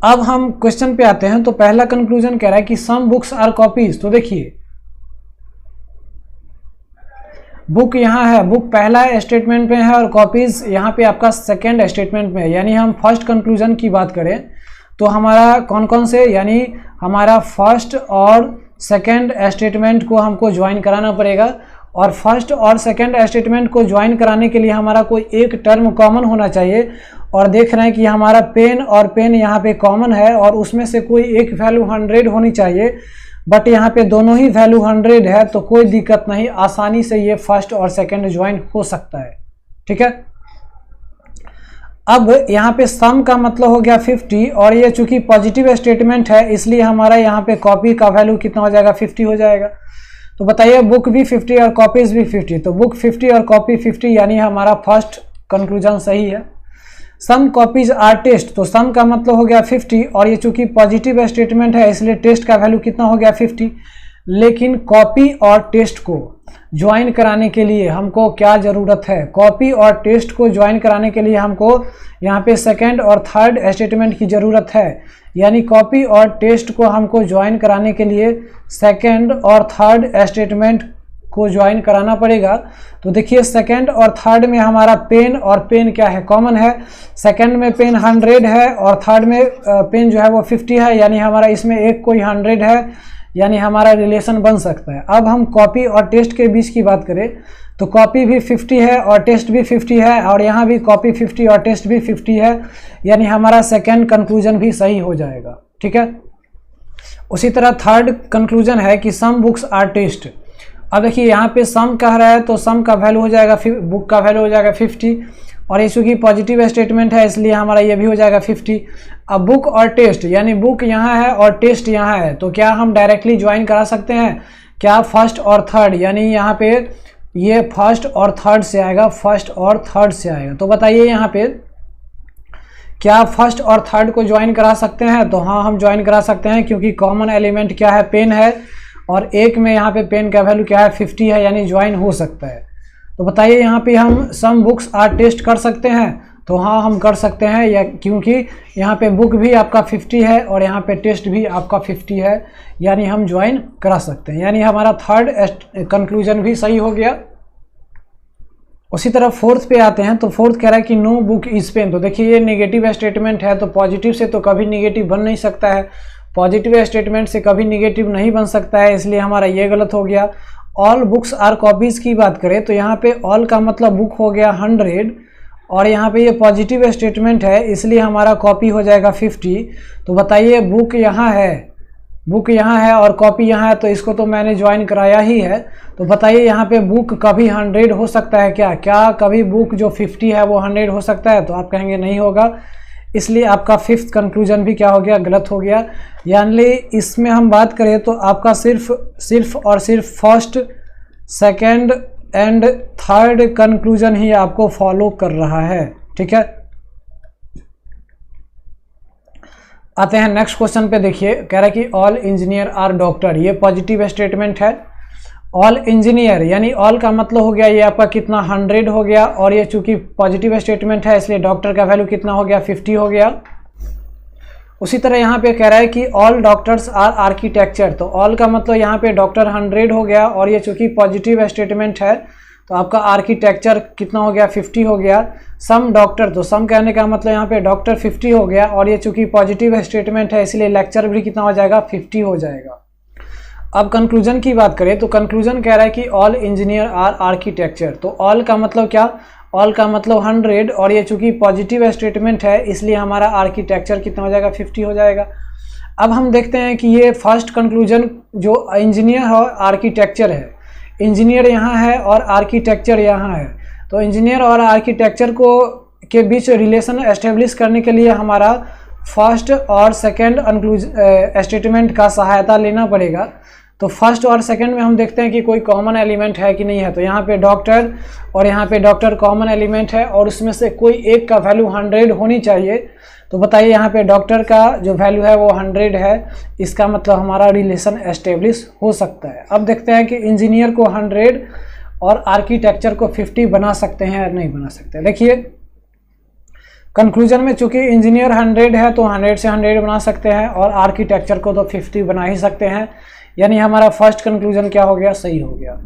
अब हम क्वेश्चन पे आते हैं। तो पहला कंक्लूजन कह रहा है कि सम बुक्स आर कॉपीज। तो देखिए बुक यहाँ है, बुक पहला स्टेटमेंट में है और कॉपीज यहाँ पे आपका सेकेंड स्टेटमेंट में है। यानी हम फर्स्ट कंक्लूजन की बात करें तो हमारा कौन कौन से, यानी हमारा फर्स्ट और सेकेंड स्टेटमेंट को हमको ज्वाइन कराना पड़ेगा। और फर्स्ट और सेकेंड स्टेटमेंट को ज्वाइन कराने के लिए हमारा कोई एक टर्म कॉमन होना चाहिए। और देख रहे हैं कि हमारा पेन और पेन यहाँ पे कॉमन है और उसमें से कोई एक वैल्यू 100 होनी चाहिए, बट यहाँ पे दोनों ही वैल्यू 100 है, तो कोई दिक्कत नहीं, आसानी से ये फर्स्ट और सेकेंड ज्वाइन हो सकता है, ठीक है। अब यहाँ पे सम का मतलब हो गया 50 और ये चूंकि पॉजिटिव स्टेटमेंट है इसलिए हमारा यहाँ पे कॉपी का वैल्यू कितना हो जाएगा, 50 हो जाएगा। तो बताइए बुक भी 50 और कॉपीज भी 50, तो बुक 50 और कॉपी 50, यानी हमारा फर्स्ट कंक्लूजन सही है। सम कॉपीज आर टेस्ट, तो सम का मतलब हो गया 50 और ये चूंकि पॉजिटिव स्टेटमेंट है इसलिए टेस्ट का वैल्यू कितना हो गया, 50। लेकिन कॉपी और टेस्ट को ज्वाइन कराने के लिए हमको क्या ज़रूरत है, कॉपी और टेस्ट को ज्वाइन कराने के लिए हमको यहाँ पे सेकंड और थर्ड स्टेटमेंट की ज़रूरत है। यानी कॉपी और टेस्ट को हमको ज्वाइन कराने के लिए सेकंड और थर्ड स्टेटमेंट को ज्वाइन कराना पड़ेगा। तो देखिए सेकंड और थर्ड में हमारा पेन और पेन क्या है, कॉमन है। सेकंड में पेन 100 है और थर्ड में पेन जो है वो 50 है, यानी हमारा इसमें एक कोई 100 है, यानी हमारा रिलेशन बन सकता है। अब हम कॉपी और टेस्ट के बीच की बात करें तो कॉपी भी 50 है और टेस्ट भी 50 है और यहाँ भी कॉपी 50 और टेस्ट भी 50 है, यानी हमारा सेकंड कंक्लूजन भी सही हो जाएगा, ठीक है। उसी तरह थर्ड कंक्लूजन है कि सम बुक्स आर टेस्ट। अब देखिए यहाँ पे सम कह रहा है तो सम का वैल्यू हो जाएगा, बुक का वैल्यू हो जाएगा 50 और ये चूँकि पॉजिटिव स्टेटमेंट है इसलिए हमारा ये भी हो जाएगा 50। अब बुक और टेस्ट, यानी बुक यहाँ है और टेस्ट यहाँ है, तो क्या हम डायरेक्टली ज्वाइन करा सकते हैं क्या, फर्स्ट और थर्ड, यानी यहाँ पे ये फर्स्ट और थर्ड से आएगा, फर्स्ट और थर्ड से आएगा। तो बताइए यहाँ पे क्या फर्स्ट और थर्ड को ज्वाइन करा सकते हैं, तो हाँ हम ज्वाइन करा सकते हैं क्योंकि कॉमन एलिमेंट क्या है, पेन है और एक में यहाँ पे पेन का वैल्यू क्या है, 50 है, यानी ज्वाइन हो सकता है। तो बताइए यहाँ पे हम सम बुक्स आर टेस्ट कर सकते हैं, तो हाँ हम कर सकते हैं, या क्योंकि यहाँ पे बुक भी आपका 50 है और यहाँ पे टेस्ट भी आपका 50 है, यानी हम ज्वाइन करा सकते हैं, यानी हमारा थर्ड कंक्लूजन भी सही हो गया। उसी तरह फोर्थ पे आते हैं, तो फोर्थ कह रहा है कि नो बुक इज पेन। तो देखिए ये नेगेटिव स्टेटमेंट है, तो पॉजिटिव से तो कभी नेगेटिव बन नहीं सकता है, पॉजिटिव स्टेटमेंट से कभी नेगेटिव नहीं बन सकता है, इसलिए हमारा ये गलत हो गया। ऑल बुक्स आर कॉपीज़ की बात करें तो यहाँ पे ऑल का मतलब बुक हो गया 100 और यहाँ पे ये पॉजिटिव स्टेटमेंट है, इसलिए हमारा कॉपी हो जाएगा 50। तो बताइए बुक यहाँ है, बुक यहाँ है और कॉपी यहाँ है, तो इसको तो मैंने ज्वाइन कराया ही है। तो बताइए यहाँ पे बुक कभी 100 हो सकता है क्या? क्या कभी बुक जो 50 है वो 100 हो सकता है? तो आप कहेंगे नहीं होगा, इसलिए आपका फिफ्थ कंक्लूजन भी क्या हो गया? गलत हो गया। यानी इसमें हम बात करें तो आपका सिर्फ और सिर्फ first, second and third conclusion ही आपको फॉलो कर रहा है। ठीक है, आते हैं नेक्स्ट क्वेश्चन पे। देखिए कह रहा है कि ऑल इंजीनियर आर डॉक्टर, ये पॉजिटिव स्टेटमेंट है। ऑल इंजीनियर यानी ऑल का मतलब हो गया ये आपका कितना 100 हो गया, और ये चूंकि पॉजिटिव स्टेटमेंट है इसलिए डॉक्टर का वैल्यू कितना हो गया 50 हो गया। उसी तरह यहाँ पे कह रहा है कि ऑल डॉक्टर्स आर आर्किटेक्चर, तो ऑल का मतलब यहाँ पे डॉक्टर 100 हो गया, और ये चूंकि पॉजिटिव स्टेटमेंट है तो आपका आर्किटेक्चर कितना हो गया 50 हो गया। सम डॉक्टर, तो सम कहने का मतलब यहाँ पे डॉक्टर 50 हो गया, और ये चूंकि पॉजिटिव स्टेटमेंट है इसलिए लेक्चर भी कितना हो जाएगा 50 हो जाएगा। अब कंक्लूजन की बात करें तो कंक्लूजन कह रहा है कि ऑल इंजीनियर आर आर्किटेक्चर, तो ऑल का मतलब क्या? ऑल का मतलब 100, और ये चूंकि पॉजिटिव स्टेटमेंट है इसलिए हमारा आर्किटेक्चर कितना हो जाएगा 50 हो जाएगा। अब हम देखते हैं कि ये फर्स्ट कंक्लूजन जो इंजीनियर और आर्किटेक्चर है, इंजीनियर यहाँ है और आर्किटेक्चर यहाँ है, तो इंजीनियर और आर्किटेक्चर को के बीच रिलेशन एस्टेब्लिश करने के लिए हमारा फर्स्ट और सेकंड स्टेटमेंट का सहायता लेना पड़ेगा। तो फर्स्ट और सेकंड में हम देखते हैं कि कोई कॉमन एलिमेंट है कि नहीं है, तो यहाँ पे डॉक्टर और यहाँ पे डॉक्टर कॉमन एलिमेंट है, और उसमें से कोई एक का वैल्यू 100 होनी चाहिए। तो बताइए यहाँ पे डॉक्टर का जो वैल्यू है वो 100 है, इसका मतलब हमारा रिलेशन एस्टेब्लिश हो सकता है। अब देखते हैं कि इंजीनियर को 100 और आर्किटेक्चर को 50 बना सकते हैं या नहीं बना सकते। देखिए कंक्लूजन में चूंकि इंजीनियर 100 है तो 100 से 100 बना सकते हैं, और आर्किटेक्चर को तो 50 बना ही सकते हैं, यानी हमारा फर्स्ट कंक्लूजन क्या हो गया? सही हो गया।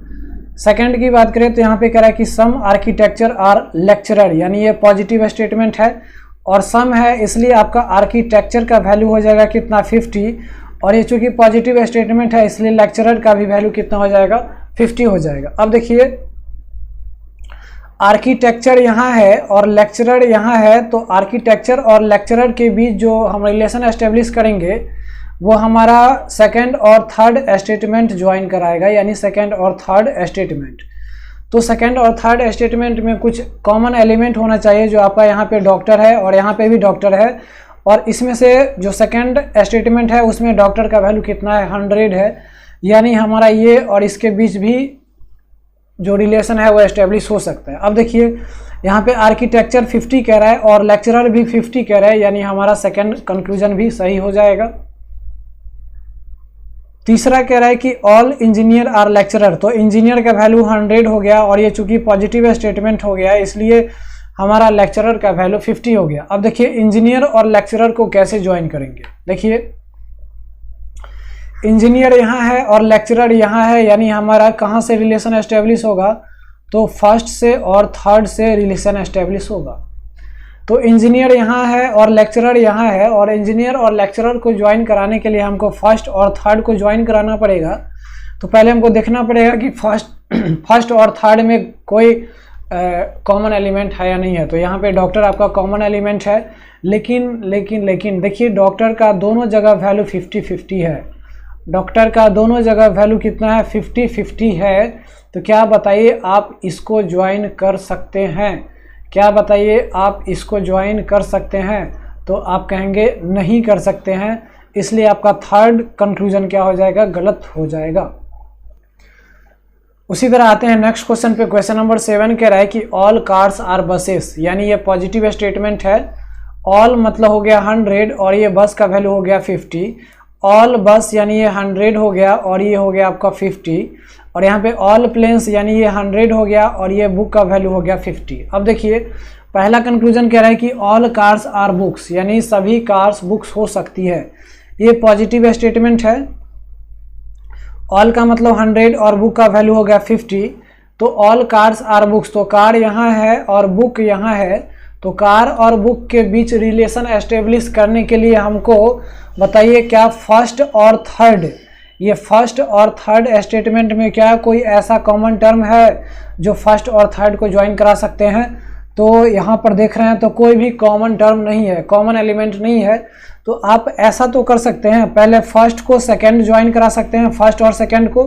सेकंड की बात करें तो यहाँ पे कह रहा है कि सम आर्किटेक्चर आर लेक्चरर, यानी ये पॉजिटिव स्टेटमेंट है और सम है इसलिए आपका आर्किटेक्चर का वैल्यू हो जाएगा कितना 50, और ये चूंकि पॉजिटिव स्टेटमेंट है इसलिए लेक्चरर का भी वैल्यू कितना हो जाएगा 50 हो जाएगा। अब देखिए आर्किटेक्चर यहाँ है और लेक्चरर यहाँ है, तो आर्किटेक्चर और लेक्चरर के बीच जो हम रिलेशन एस्टेब्लिश करेंगे वो हमारा सेकंड और थर्ड स्टेटमेंट ज्वाइन कराएगा, यानी सेकंड और थर्ड स्टेटमेंट। तो सेकंड और थर्ड स्टेटमेंट में कुछ कॉमन एलिमेंट होना चाहिए, जो आपका यहाँ पे डॉक्टर है और यहाँ पे भी डॉक्टर है, और इसमें से जो सेकंड स्टेटमेंट है उसमें डॉक्टर का वैल्यू कितना है 100 है, यानी हमारा ये और इसके बीच भी जो रिलेशन है वो एस्टेब्लिश हो सकता है। अब देखिए यहाँ पे आर्किटेक्चर 50 कह रहा है और लेक्चरर भी 50 कह रहा है, यानी हमारा सेकंड कंक्लूजन भी सही हो जाएगा। तीसरा कह रहा है कि ऑल इंजीनियर आर लेक्चरर, तो इंजीनियर का वैल्यू 100 हो गया, और ये चूंकि पॉजिटिव स्टेटमेंट हो गया इसलिए हमारा लेक्चरर का वैल्यू 50 हो गया। अब देखिए इंजीनियर और लेक्चरर को कैसे ज्वाइन करेंगे। देखिए इंजीनियर यहाँ है और लेक्चरर यहाँ है, यानी हमारा कहाँ से रिलेशन एस्टेब्लिश होगा? तो फर्स्ट से और थर्ड से रिलेशन एस्टेब्लिश होगा। तो इंजीनियर यहाँ है और लेक्चरर यहाँ है, और इंजीनियर और लेक्चरर को ज्वाइन कराने के लिए हमको फर्स्ट और थर्ड को ज्वाइन कराना पड़ेगा। तो पहले हमको देखना पड़ेगा कि फर्स्ट और थर्ड में कोई कॉमन एलिमेंट है या नहीं है। तो यहाँ पे डॉक्टर आपका कॉमन एलिमेंट है, लेकिन देखिए डॉक्टर का दोनों जगह वैल्यू 50-50 है, डॉक्टर का दोनों जगह वैल्यू कितना है 50-50 है। तो क्या बताइए आप इसको ज्वाइन कर सकते हैं? क्या बताइए आप इसको ज्वाइन कर सकते हैं? तो आप कहेंगे नहीं कर सकते हैं, इसलिए आपका थर्ड कंक्लूजन क्या हो जाएगा? गलत हो जाएगा। उसी तरह आते हैं नेक्स्ट क्वेश्चन पे। क्वेश्चन नंबर 7 कह रहा है कि ऑल कार्स आर बसेस, यानी ये पॉजिटिव स्टेटमेंट है। ऑल मतलब हो गया 100 और ये बस का वैल्यू हो गया 50। ऑल बस यानी ये 100 हो गया और ये हो गया आपका 50, और यहाँ पे ऑल प्लेन्स यानी ये 100 हो गया और ये बुक का वैल्यू हो गया 50। अब देखिए पहला कंक्लूजन कह रहा है कि ऑल कार्स आर बुक्स, यानी सभी कार्स बुक्स हो सकती है। ये पॉजिटिव स्टेटमेंट है। ऑल का मतलब 100 और बुक का वैल्यू हो गया 50, तो ऑल कार्स आर बुक्स, तो कार यहाँ है और बुक यहाँ है, तो कार और बुक के बीच रिलेशन एस्टेब्लिश करने के लिए हमको बताइए क्या फर्स्ट और थर्ड, ये फर्स्ट और थर्ड स्टेटमेंट में क्या कोई ऐसा कॉमन टर्म है जो फर्स्ट और थर्ड को ज्वाइन करा सकते हैं? तो यहाँ पर देख रहे हैं तो कोई भी कॉमन टर्म नहीं है, कॉमन एलिमेंट नहीं है। तो आप ऐसा तो कर सकते हैं, पहले फर्स्ट को सेकंड ज्वाइन करा सकते हैं, फर्स्ट और सेकंड को।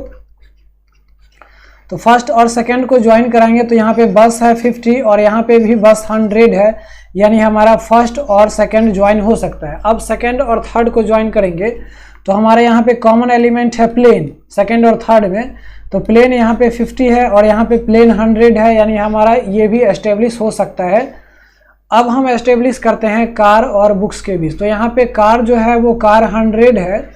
तो फर्स्ट और सेकंड को ज्वाइन कराएंगे तो यहाँ पे बस है 50 और यहाँ पे भी बस 100 है, यानी हमारा फर्स्ट और सेकंड ज्वाइन हो सकता है। अब सेकंड और थर्ड को ज्वाइन करेंगे तो हमारे यहाँ पे कॉमन एलिमेंट है प्लेन, सेकंड और थर्ड में, तो प्लेन यहाँ पे 50 है और यहाँ पे प्लेन 100 है, यानी हमारा ये भी एस्टेब्लिश हो सकता है। अब हम एस्टेब्लिश करते हैं कार और बुक्स के बीच। तो यहाँ पे कार जो है वो कार 100 है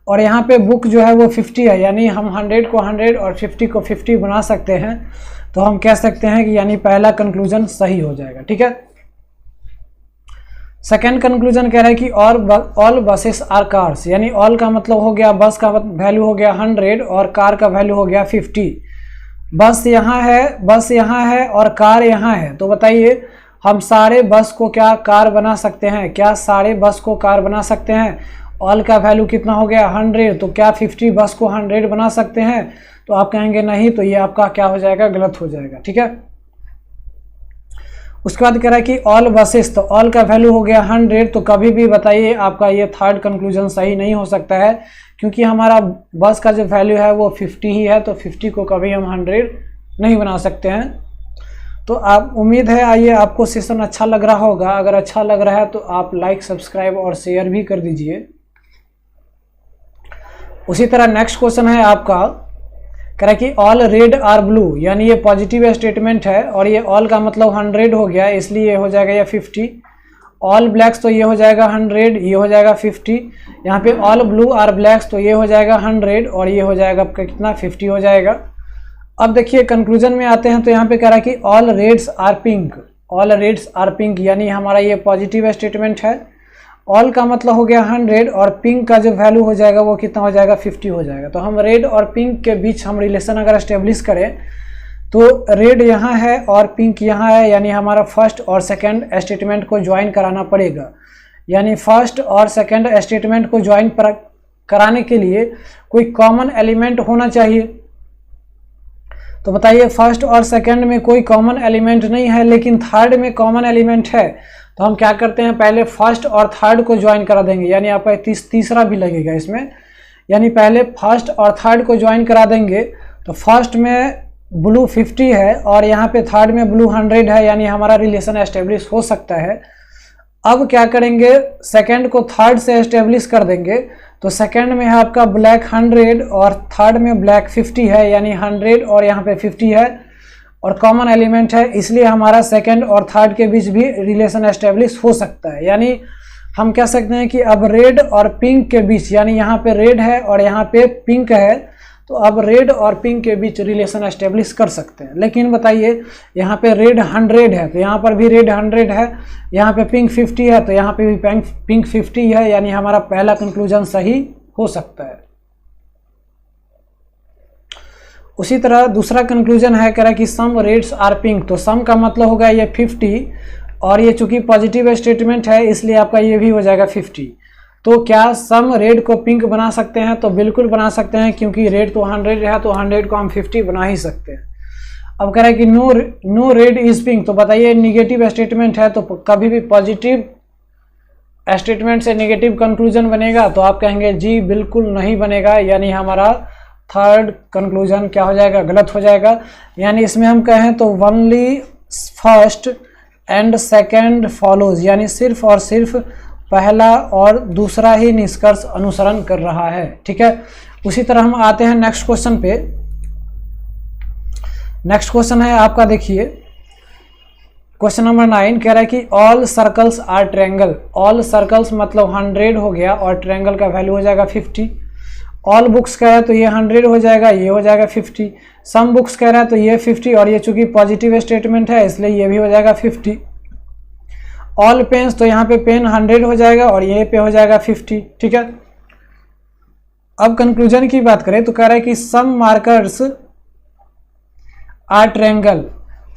और यहाँ पे बुक जो है वो 50 है, यानी हम 100 को 100 और 50 को 50 बना सकते हैं। तो हम कह सकते हैं कि यानी पहला कंक्लूजन सही हो जाएगा। ठीक है। सेकेंड कंक्लूजन कह रहा है कि ऑल बसेस आर कार्स, यानी ऑल का मतलब हो गया बस का वैल्यू हो गया 100 और कार का वैल्यू हो गया 50। बस यहाँ है और कार यहाँ है, तो बताइए हम सारे बस को क्या कार बना सकते हैं? क्या सारे बस को कार बना सकते हैं? ऑल का वैल्यू कितना हो गया 100, तो क्या 50 बस को 100 बना सकते हैं? तो आप कहेंगे नहीं, तो ये आपका क्या हो जाएगा, गलत हो जाएगा। ठीक है। उसके बाद कह रहा है कि ऑल बसेस, तो ऑल का वैल्यू हो गया 100, तो कभी भी बताइए आपका ये थर्ड कंक्लूजन सही नहीं हो सकता है, क्योंकि हमारा बस का जो वैल्यू है वो 50 ही है, तो 50 को कभी हम 100 नहीं बना सकते हैं। तो आप उम्मीद है आइए आपको सेशन अच्छा लग रहा होगा। अगर अच्छा लग रहा है तो आप लाइक, सब्सक्राइब और शेयर भी कर दीजिए। उसी तरह नेक्स्ट क्वेश्चन है आपका, कह रहा है कि ऑल रेड आर ब्लू, यानी ये पॉजिटिव स्टेटमेंट है और ये ऑल का मतलब 100 हो गया, इसलिए ये हो जाएगा ये 50। ऑल ब्लैक्स, तो ये हो जाएगा 100, ये हो जाएगा 50। यहाँ पे ऑल ब्लू आर ब्लैक्स, तो ये हो जाएगा 100 और ये हो जाएगा आपका कितना, 50 हो जाएगा। अब देखिए कंक्लूजन में आते हैं, तो यहाँ पे कह रहा है कि all reds are pink, all reds are pink, यानी हमारा ये पॉजिटिव स्टेटमेंट है। ऑल का मतलब हो गया 100 और पिंक का जो वैल्यू हो जाएगा वो कितना हो जाएगा, 50 हो जाएगा। तो हम रेड और पिंक के बीच हम रिलेशन अगर एस्टेब्लिश करें तो रेड यहाँ है और पिंक यहाँ है, यानी हमारा फर्स्ट और सेकंड स्टेटमेंट को ज्वाइन कराना पड़ेगा। यानी फर्स्ट और सेकंड स्टेटमेंट को ज्वाइन कराने के लिए कोई कॉमन एलिमेंट होना चाहिए। तो बताइए फर्स्ट और सेकंड में कोई कॉमन एलिमेंट नहीं है, लेकिन थर्ड में कॉमन एलिमेंट है। तो हम क्या करते हैं, पहले फर्स्ट और थर्ड को ज्वाइन करा देंगे, यानी आपका तीसरा भी लगेगा इसमें, यानी पहले फर्स्ट और थर्ड को ज्वाइन करा देंगे। तो फर्स्ट में ब्लू 50 है और यहाँ पे थर्ड में ब्लू 100 है, यानी हमारा रिलेशन एस्टेब्लिश हो सकता है। अब क्या करेंगे, सेकंड को थर्ड से एस्टेब्लिश कर देंगे। तो सेकंड में है आपका ब्लैक 100 और थर्ड में ब्लैक 50 है, यानी 100 और यहाँ पे 50 है और कॉमन एलिमेंट है, इसलिए हमारा सेकंड और थर्ड के बीच भी रिलेशन एस्टेब्लिश हो सकता है। यानी हम कह सकते हैं कि अब रेड और पिंक के बीच, यानी यहाँ पे रेड है और यहाँ पे पिंक है, तो अब रेड और पिंक के बीच रिलेशन एस्टेब्लिश कर सकते हैं। लेकिन बताइए यहाँ पे रेड 100 है तो यहाँ पर भी रेड 100 है, यहाँ पे पिंक 50 है तो यहाँ पे भी पिंक 50 है, यानी हमारा पहला कंक्लूजन सही हो सकता है। उसी तरह दूसरा कंक्लूजन है, कह रहा है कि सम रेड्स आर पिंक, तो सम का मतलब होगा ये 50 और ये चूंकि पॉजिटिव स्टेटमेंट है इसलिए आपका ये भी हो जाएगा 50। तो क्या सम रेड को पिंक बना सकते हैं? तो बिल्कुल बना सकते हैं, क्योंकि रेड तो 100 है तो 100 को हम 50 बना ही सकते हैं। अब कह रहा है कि नो रेड इज पिंक, तो बताइए निगेटिव स्टेटमेंट है तो कभी भी पॉजिटिव स्टेटमेंट से नेगेटिव कंक्लूजन बनेगा? तो आप कहेंगे जी बिल्कुल नहीं बनेगा, यानी हमारा थर्ड कंक्लूजन क्या हो जाएगा, गलत हो जाएगा। यानी इसमें हम कहें तो only first and second follows, यानी सिर्फ और सिर्फ पहला और दूसरा ही निष्कर्ष अनुसरण कर रहा है। ठीक है। उसी तरह हम आते हैं नेक्स्ट क्वेश्चन पे। नेक्स्ट क्वेश्चन है आपका, देखिए क्वेश्चन नंबर 9 कह रहा है कि all circles are triangle. All circles मतलब 100 हो गया और ट्रायंगल का वैल्यू हो जाएगा 50। ऑल बुक्स कह रहा है तो ये 100 हो जाएगा, ये हो जाएगा 50। सम बुक्स कह रहा है तो ये 50 और ये चूंकि पॉजिटिव स्टेटमेंट है इसलिए ये भी हो जाएगा 50। ऑल पेन्स, तो यहाँ पे पेन 100 हो जाएगा और ये पे हो जाएगा 50, ठीक है। अब कंक्लूजन की बात करें तो कह रहा है कि some markers are triangle,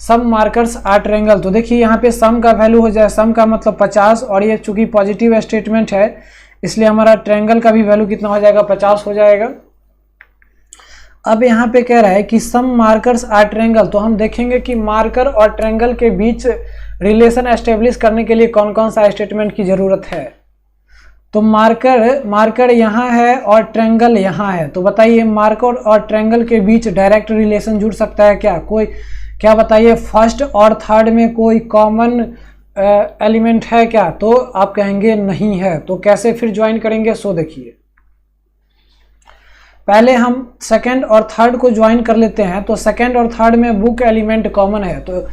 some markers are triangle. तो देखिए यहाँ पे सम का वैल्यू हो जाए, सम का मतलब 50 और ये चूंकि पॉजिटिव स्टेटमेंट है इसलिए हमारा ट्रायंगल का भी वैल्यू कितना हो जाएगा, 50 हो जाएगा। अब यहाँ पे कह रहा है कि सम मार्कर्स आर ट्रायंगल, तो हम देखेंगे कि मार्कर और ट्रायंगल के बीच रिलेशन एस्टेब्लिश करने के लिए कौन कौन सा स्टेटमेंट की जरूरत है। तो मार्कर यहाँ है और ट्रायंगल यहाँ है, तो बताइए मार्कर और ट्रायंगल के बीच डायरेक्ट रिलेशन जुड़ सकता है क्या? कोई क्या बताइए फर्स्ट और थर्ड में कोई कॉमन एलिमेंट है क्या? तो आप कहेंगे नहीं है। तो कैसे फिर ज्वाइन करेंगे, सो देखिए पहले हम सेकंड और थर्ड को ज्वाइन कर लेते हैं। तो सेकंड और थर्ड में बुक एलिमेंट कॉमन है, तो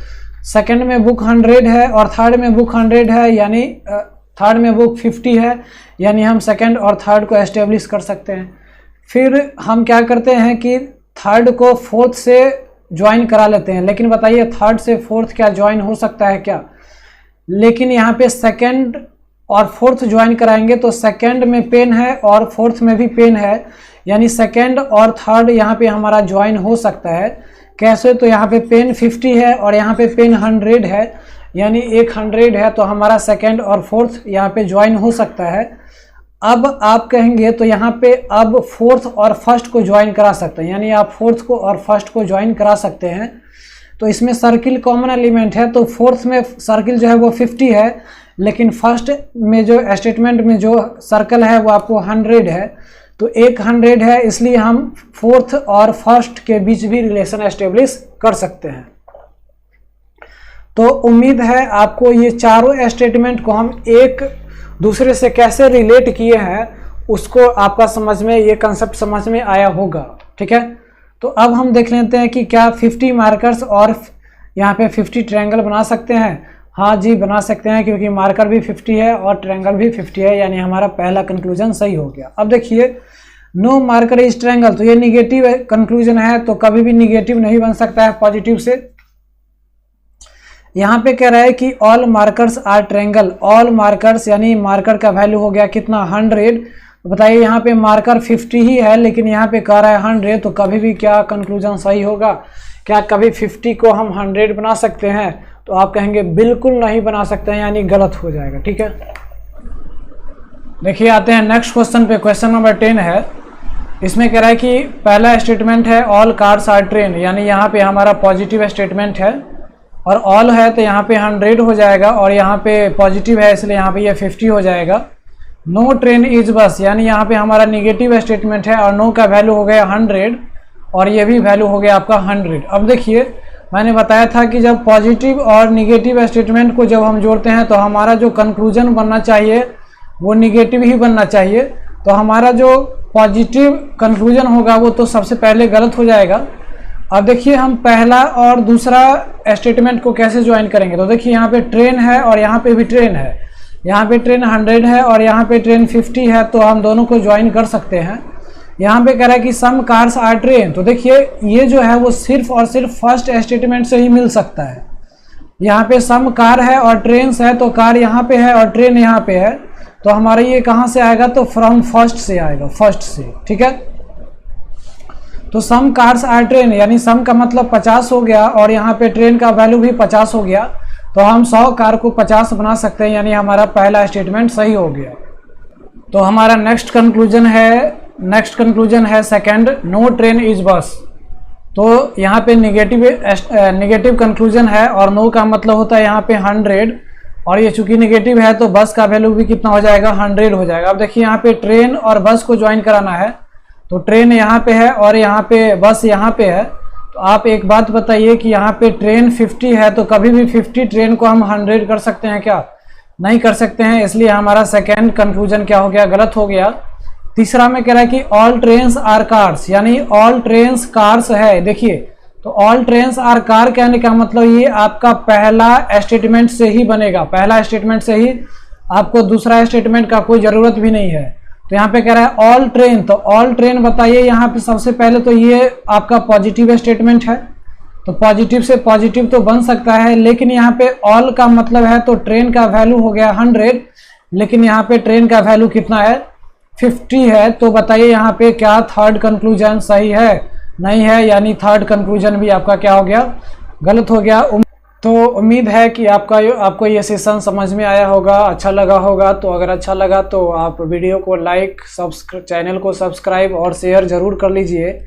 सेकंड में बुक 100 है और थर्ड में बुक 100 है, यानी थर्ड में बुक 50 है, यानी हम सेकंड और थर्ड को एस्टेब्लिश कर सकते हैं। फिर हम क्या करते हैं कि थर्ड को फोर्थ से ज्वाइन करा लेते हैं, लेकिन बताइए थर्ड से फोर्थ क्या ज्वाइन हो सकता है क्या? लेकिन यहाँ पे सेकंड और फोर्थ ज्वाइन कराएंगे तो सेकंड में पेन है और फोर्थ में भी पेन है, यानी सेकंड और थर्ड यहाँ पे हमारा ज्वाइन हो सकता है। कैसे? तो यहाँ पे पेन 50 है और यहाँ पे पेन 100 है, यानी एक 100 है, तो हमारा सेकंड और फोर्थ यहाँ पे ज्वाइन हो सकता है। अब आप कहेंगे तो यहाँ पे अब फोर्थ और फर्स्ट को ज्वाइन करा सकते हैं, यानी आप फोर्थ को और फर्स्ट को ज्वाइन करा सकते हैं। तो इसमें सर्किल कॉमन एलिमेंट है, तो फोर्थ में सर्किल जो है वो 50 है, लेकिन फर्स्ट में जो स्टेटमेंट में जो सर्कल है वो आपको 100 है, तो एक 100 है, इसलिए हम फोर्थ और फर्स्ट के बीच भी रिलेशन एस्टेब्लिश कर सकते हैं। तो उम्मीद है आपको ये चारों स्टेटमेंट को हम एक दूसरे से कैसे रिलेट किए हैं उसको आपका समझ में, ये कंसेप्ट समझ में आया होगा, ठीक है। तो अब हम देख लेते हैं कि क्या 50 मार्कर्स और यहाँ पे 50 ट्रायंगल बना सकते हैं। हाँ जी बना सकते हैं, क्योंकि मार्कर भी 50 है और ट्रायंगल भी 50 है, यानी हमारा पहला कंक्लूजन सही हो गया। अब देखिए नो मार्कर इज ट्रायंगल, तो ये निगेटिव कंक्लूजन है, तो कभी भी निगेटिव नहीं बन सकता है पॉजिटिव से। यहाँ पे कह रहा है कि all markers are triangle, all markers यानी मार्कर का वैल्यू हो गया कितना 100। तो बताइए यहाँ पे मार्कर 50 ही है, लेकिन यहाँ पे कह रहा है 100, तो कभी भी क्या कंक्लूजन सही होगा? क्या कभी 50 को हम 100 बना सकते हैं? तो आप कहेंगे बिल्कुल नहीं बना सकते हैं, यानी गलत हो जाएगा, ठीक है। देखिए आते हैं नेक्स्ट क्वेश्चन पे, क्वेश्चन नंबर 10 है। इसमें कह रहा है कि पहला स्टेटमेंट है ऑल कार्स आर ट्रेन, यानी यहाँ पे हमारा पॉजिटिव स्टेटमेंट है, और ऑल है तो यहाँ पे 100 हो जाएगा, और यहाँ पे पॉजिटिव है इसलिए यहाँ पे ये 50 हो जाएगा। नो ट्रेन इज बस, यानी यहाँ पे हमारा निगेटिव स्टेटमेंट है और नो का वैल्यू हो गया 100 और ये भी वैल्यू हो गया आपका 100। अब देखिए मैंने बताया था कि जब पॉजिटिव और निगेटिव स्टेटमेंट को जब हम जोड़ते हैं तो हमारा जो कंक्लूजन बनना चाहिए वो निगेटिव ही बनना चाहिए, तो हमारा जो पॉजिटिव कंक्लूजन होगा वो तो सबसे पहले गलत हो जाएगा। अब देखिए हम पहला और दूसरा स्टेटमेंट को कैसे ज्वाइन करेंगे। तो देखिए यहाँ पे ट्रेन है और यहाँ पे भी ट्रेन है, यहाँ पे ट्रेन 100 है और यहाँ पे ट्रेन 50 है, तो हम दोनों को ज्वाइन कर सकते हैं। यहाँ पे कह रहा है कि सम कार्स आर ट्रेन, तो देखिए ये जो है वो सिर्फ और सिर्फ फर्स्ट स्टेटमेंट से ही मिल सकता है। यहाँ पे सम कार है और ट्रेन है, तो कार यहाँ पे है और ट्रेन यहाँ पे है, तो हमारा ये कहाँ से आएगा? तो फ्रॉम फर्स्ट से आएगा, फर्स्ट से, ठीक है। तो सम कार्स आर ट्रेन, यानी सम का मतलब 50 हो गया और यहाँ पे ट्रेन का वैल्यू भी 50 हो गया, तो हम 100 कार को 50 बना सकते हैं, यानी हमारा पहला स्टेटमेंट सही हो गया। तो हमारा नेक्स्ट कंक्लूजन है सेकंड, नो ट्रेन इज बस। तो यहाँ पे निगेटिव कंक्लूजन है और नो का मतलब होता है यहाँ पे 100, और ये चूंकि निगेटिव है तो बस का वैल्यू भी कितना हो जाएगा? 100 हो जाएगा। अब देखिए यहाँ पे ट्रेन और बस को ज्वाइन कराना है, तो ट्रेन यहाँ पे है और यहाँ पे बस यहाँ पे है, तो आप एक बात बताइए कि यहाँ पे ट्रेन 50 है, तो कभी भी 50 ट्रेन को हम 100 कर सकते हैं क्या? नहीं कर सकते हैं, इसलिए हमारा सेकेंड कंक्लूजन क्या हो गया? गलत हो गया। तीसरा में कह रहा है कि ऑल ट्रेन्स आर कार्स, यानी ऑल ट्रेन्स कार्स है। देखिए तो ऑल ट्रेन्स आर कार कहने का मतलब ये आपका पहला स्टेटमेंट से ही बनेगा, पहला स्टेटमेंट से ही, आपको दूसरा स्टेटमेंट का कोई ज़रूरत भी नहीं है। तो यहाँ पे कह रहा है ऑल ट्रेन, तो ऑल ट्रेन बताइए यहाँ पे सबसे पहले तो ये आपका पॉजिटिव स्टेटमेंट है, तो पॉजिटिव से पॉजिटिव तो बन सकता है, लेकिन यहाँ पे ऑल का मतलब है तो ट्रेन का वैल्यू हो गया 100, लेकिन यहाँ पे ट्रेन का वैल्यू कितना है 50 है। तो बताइए यहाँ पे क्या थर्ड कंक्लूजन सही है? नहीं है, यानी थर्ड कंक्लूजन भी आपका क्या हो गया, गलत हो गया। तो उम्मीद है कि आपको ये सेशन समझ में आया होगा, अच्छा लगा होगा। तो अगर अच्छा लगा तो आप वीडियो को लाइक, चैनल को सब्सक्राइब और शेयर ज़रूर कर लीजिए।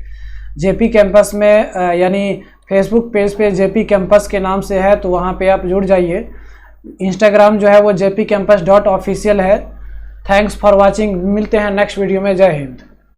जेपी कैंपस में यानी फेसबुक पेज पे जेपी कैंपस के नाम से है, तो वहाँ पे आप जुड़ जाइए। इंस्टाग्राम जो है वो jpcampus.official है। थैंक्स फॉर वॉचिंग, मिलते हैं नेक्स्ट वीडियो में। जय हिंद।